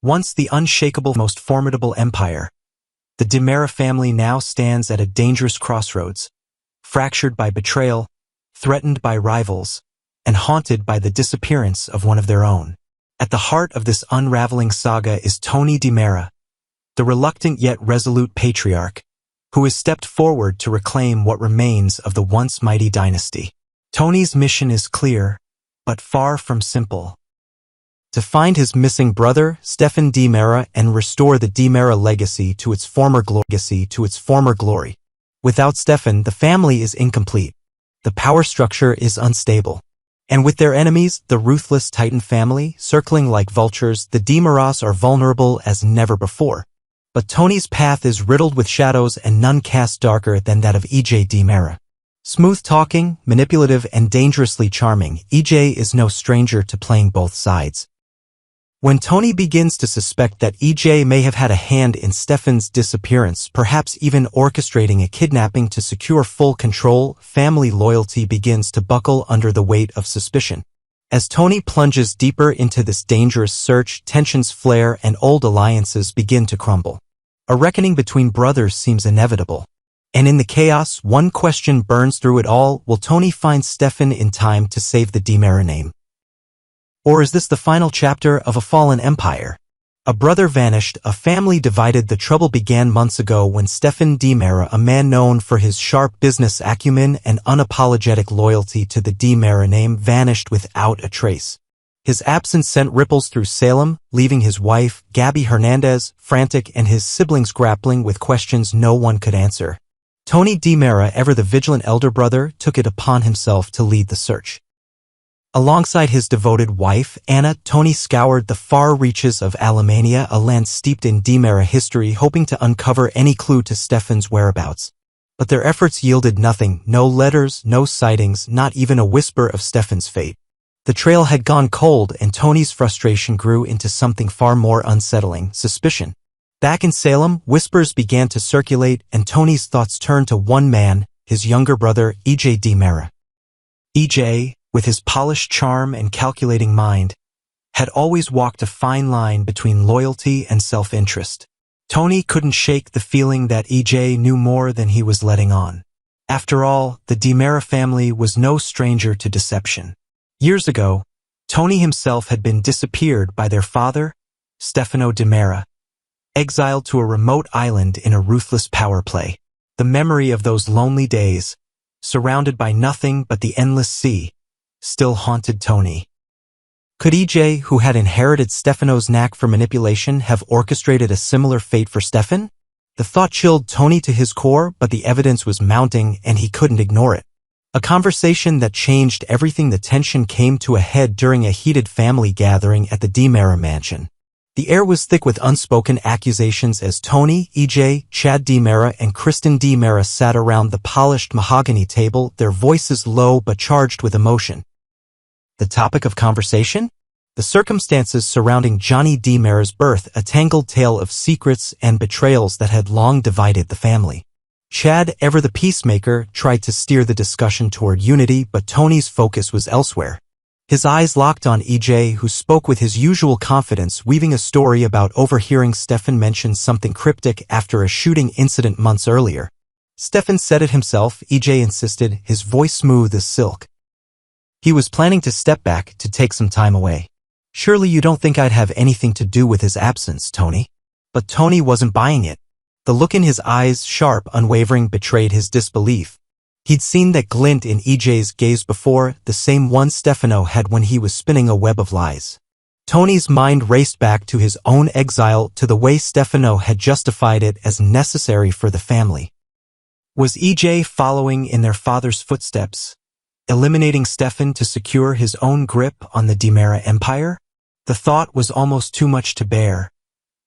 Once the unshakable, most formidable empire, the DiMera family now stands at a dangerous crossroads, fractured by betrayal, threatened by rivals, and haunted by the disappearance of one of their own. At the heart of this unraveling saga is Tony DiMera, the reluctant yet resolute patriarch, who has stepped forward to reclaim what remains of the once mighty dynasty. Tony's mission is clear, but far from simple. To find his missing brother, Stefan DiMera, and restore the DiMera legacy to its former glory. Without Stefan, the family is incomplete. The power structure is unstable. And with their enemies, the ruthless Titan family, circling like vultures, the DiMeras are vulnerable as never before. But Tony's path is riddled with shadows, and none cast darker than that of EJ DiMera. Smooth-talking, manipulative, and dangerously charming, EJ is no stranger to playing both sides. When Tony begins to suspect that EJ may have had a hand in Stefan's disappearance, perhaps even orchestrating a kidnapping to secure full control, family loyalty begins to buckle under the weight of suspicion. As Tony plunges deeper into this dangerous search, tensions flare and old alliances begin to crumble. A reckoning between brothers seems inevitable. And in the chaos, one question burns through it all: will Tony find Stefan in time to save the DiMera name? Or is this the final chapter of a fallen empire? A brother vanished, a family divided. The trouble began months ago when Stefan DiMera, a man known for his sharp business acumen and unapologetic loyalty to the DiMera name, vanished without a trace. His absence sent ripples through Salem, leaving his wife, Gabby Hernandez, frantic and his siblings grappling with questions no one could answer. Tony DiMera, ever the vigilant elder brother, took it upon himself to lead the search. Alongside his devoted wife, Anna, Tony scoured the far reaches of Alemania, a land steeped in DiMera history, hoping to uncover any clue to Stefan's whereabouts. But their efforts yielded nothing: no letters, no sightings, not even a whisper of Stefan's fate. The trail had gone cold, and Tony's frustration grew into something far more unsettling: suspicion. Back in Salem, whispers began to circulate, and Tony's thoughts turned to one man, his younger brother, EJ DiMera. EJ, with his polished charm and calculating mind, had always walked a fine line between loyalty and self-interest. Tony couldn't shake the feeling that EJ knew more than he was letting on. After all, the DiMera family was no stranger to deception. Years ago, Tony himself had been disappeared by their father, Stefano DiMera, exiled to a remote island in a ruthless power play. The memory of those lonely days, surrounded by nothing but the endless sea, still haunted Tony. Could EJ, who had inherited Stefano's knack for manipulation, have orchestrated a similar fate for Stefan? The thought chilled Tony to his core, but the evidence was mounting and he couldn't ignore it. A conversation that changed everything. The tension came to a head during a heated family gathering at the DiMera mansion. The air was thick with unspoken accusations as Tony, EJ, Chad DiMera, and Kristen DiMera sat around the polished mahogany table, their voices low but charged with emotion. The topic of conversation? The circumstances surrounding Johnny DiMera's birth, a tangled tale of secrets and betrayals that had long divided the family. Chad, ever the peacemaker, tried to steer the discussion toward unity, but Tony's focus was elsewhere. His eyes locked on EJ, who spoke with his usual confidence, weaving a story about overhearing Stefan mention something cryptic after a shooting incident months earlier. Stefan said it himself, EJ insisted, his voice smooth as silk. He was planning to step back, to take some time away. Surely you don't think I'd have anything to do with his absence, Tony? But Tony wasn't buying it. The look in his eyes, sharp, unwavering, betrayed his disbelief. He'd seen that glint in EJ's gaze before, the same one Stefano had when he was spinning a web of lies. Tony's mind raced back to his own exile, to the way Stefano had justified it as necessary for the family. Was EJ following in their father's footsteps, eliminating Stefan to secure his own grip on the DiMera empire? The thought was almost too much to bear,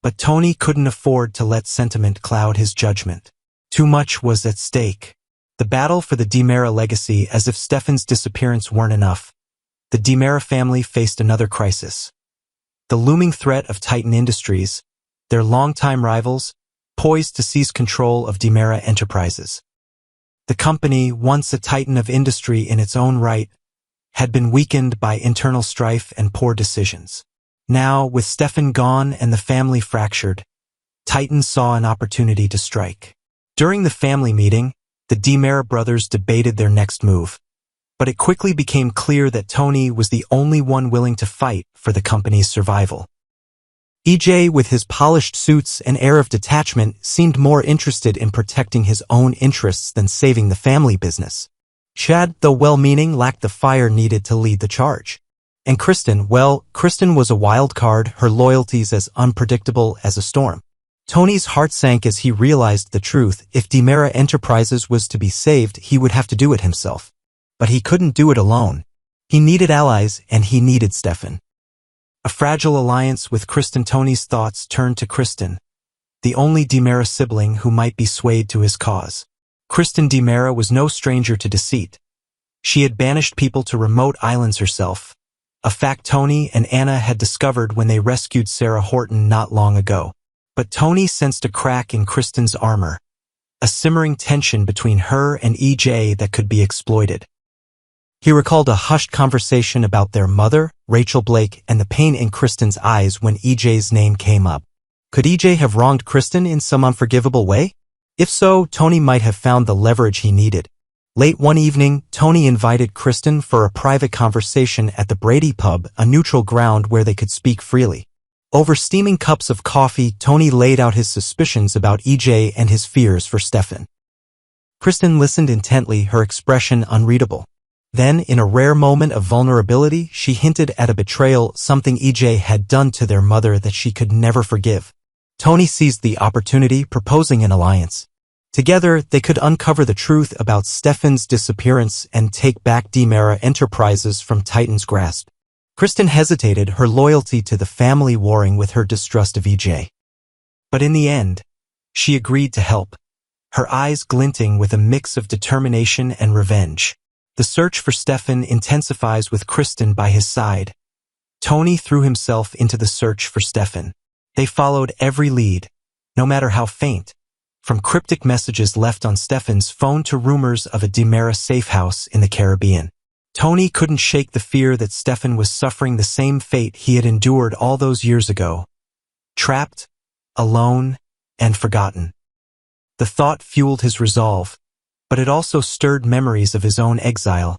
but Tony couldn't afford to let sentiment cloud his judgment. Too much was at stake. The battle for the DiMera legacy. As if Stefan's disappearance weren't enough, the DiMera family faced another crisis. The looming threat of Titan Industries, their longtime rivals, poised to seize control of DiMera Enterprises. The company, once a titan of industry in its own right, had been weakened by internal strife and poor decisions. Now, with Stefan gone and the family fractured, Titan saw an opportunity to strike. During the family meeting, the DiMera brothers debated their next move, but it quickly became clear that Tony was the only one willing to fight for the company's survival. EJ, with his polished suits and air of detachment, seemed more interested in protecting his own interests than saving the family business. Chad, though well-meaning, lacked the fire needed to lead the charge. And Kristen, well, Kristen was a wild card, her loyalties as unpredictable as a storm. Tony's heart sank as he realized the truth. If DiMera Enterprises was to be saved, he would have to do it himself. But he couldn't do it alone. He needed allies, and he needed Stefan. A fragile alliance with Kristen. Tony's thoughts turned to Kristen, the only DiMera sibling who might be swayed to his cause. Kristen DiMera was no stranger to deceit. She had banished people to remote islands herself, a fact Tony and Anna had discovered when they rescued Sarah Horton not long ago. But Tony sensed a crack in Kristen's armor, a simmering tension between her and EJ that could be exploited. He recalled a hushed conversation about their mother, Rachel Blake, and the pain in Kristen's eyes when EJ's name came up. Could EJ have wronged Kristen in some unforgivable way? If so, Tony might have found the leverage he needed. Late one evening, Tony invited Kristen for a private conversation at the Brady Pub, a neutral ground where they could speak freely. Over steaming cups of coffee, Tony laid out his suspicions about EJ and his fears for Stefan. Kristen listened intently, her expression unreadable. Then, in a rare moment of vulnerability, she hinted at a betrayal, something EJ had done to their mother that she could never forgive. Tony seized the opportunity, proposing an alliance. Together, they could uncover the truth about Stefan's disappearance and take back DiMera Enterprises from Titan's grasp. Kristen hesitated, her loyalty to the family warring with her distrust of EJ. But in the end, she agreed to help, her eyes glinting with a mix of determination and revenge. The search for Stefan intensifies with Kristen by his side. Tony threw himself into the search for Stefan. They followed every lead, no matter how faint, from cryptic messages left on Stefan's phone to rumors of a DiMera safe house in the Caribbean. Tony couldn't shake the fear that Stefan was suffering the same fate he had endured all those years ago. Trapped, alone, and forgotten. The thought fueled his resolve, but it also stirred memories of his own exile,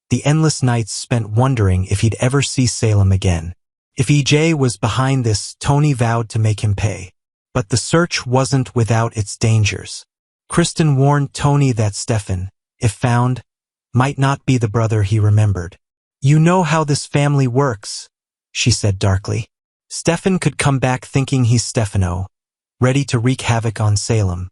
the endless nights spent wondering if he'd ever see Salem again. If EJ was behind this, Tony vowed to make him pay. But the search wasn't without its dangers. Kristen warned Tony that Stefan, if found, might not be the brother he remembered. "You know how this family works," she said darkly. "Stefan could come back thinking he's Stefano, ready to wreak havoc on Salem."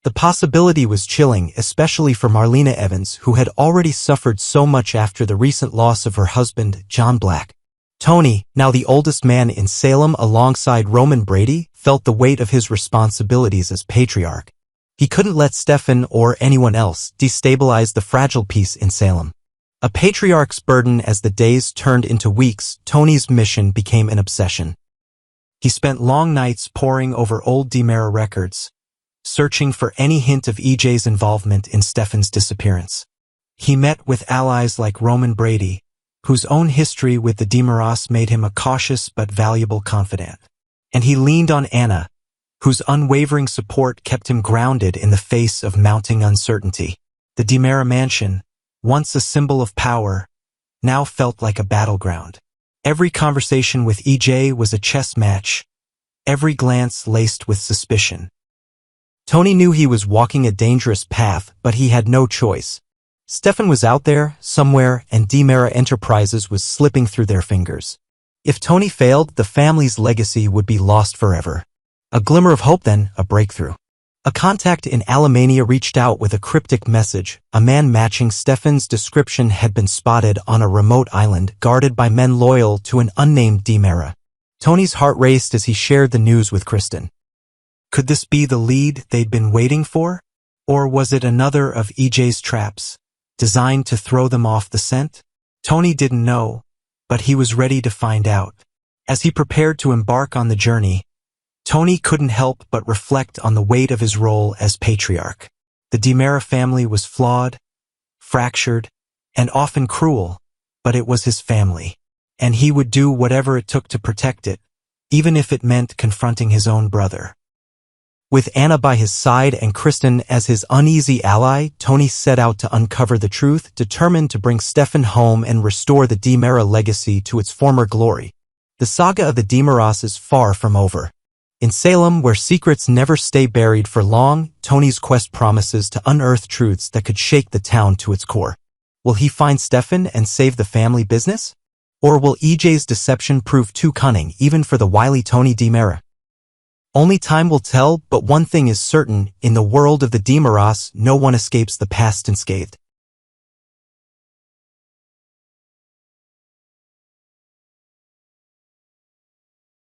The possibility was chilling, especially for Marlena Evans, who had already suffered so much after the recent loss of her husband, John Black. Tony, now the oldest man in Salem alongside Roman Brady, felt the weight of his responsibilities as patriarch. He couldn't let Stefan or anyone else destabilize the fragile peace in Salem. A patriarch's burden. As the days turned into weeks, Tony's mission became an obsession. He spent long nights poring over old DiMera records, searching for any hint of EJ's involvement in Stefan's disappearance. He met with allies like Roman Brady, whose own history with the DiMeras made him a cautious but valuable confidant. And he leaned on Anna, whose unwavering support kept him grounded in the face of mounting uncertainty. The DiMera mansion, once a symbol of power, now felt like a battleground. Every conversation with EJ was a chess match, every glance laced with suspicion. Tony knew he was walking a dangerous path, but he had no choice. Stefan was out there, somewhere, and DiMera Enterprises was slipping through their fingers. If Tony failed, the family's legacy would be lost forever. A glimmer of hope then, a breakthrough. A contact in Alemania reached out with a cryptic message. A man matching Stefan's description had been spotted on a remote island, guarded by men loyal to an unnamed DiMera. Tony's heart raced as he shared the news with Kristen. Could this be the lead they'd been waiting for? Or was it another of EJ's traps, designed to throw them off the scent? Tony didn't know, but he was ready to find out. As he prepared to embark on the journey, Tony couldn't help but reflect on the weight of his role as patriarch. The DiMera family was flawed, fractured, and often cruel, but it was his family. and he would do whatever it took to protect it, even if it meant confronting his own brother. With Anna by his side and Kristen as his uneasy ally, Tony set out to uncover the truth, determined to bring Stefan home and restore the DiMera legacy to its former glory. The saga of the DiMeras is far from over. In Salem, where secrets never stay buried for long, Tony's quest promises to unearth truths that could shake the town to its core. Will he find Stefan and save the family business? Or will EJ's deception prove too cunning even for the wily Tony DiMera? Only time will tell, but one thing is certain, in the world of the DiMeras, no one escapes the past unscathed.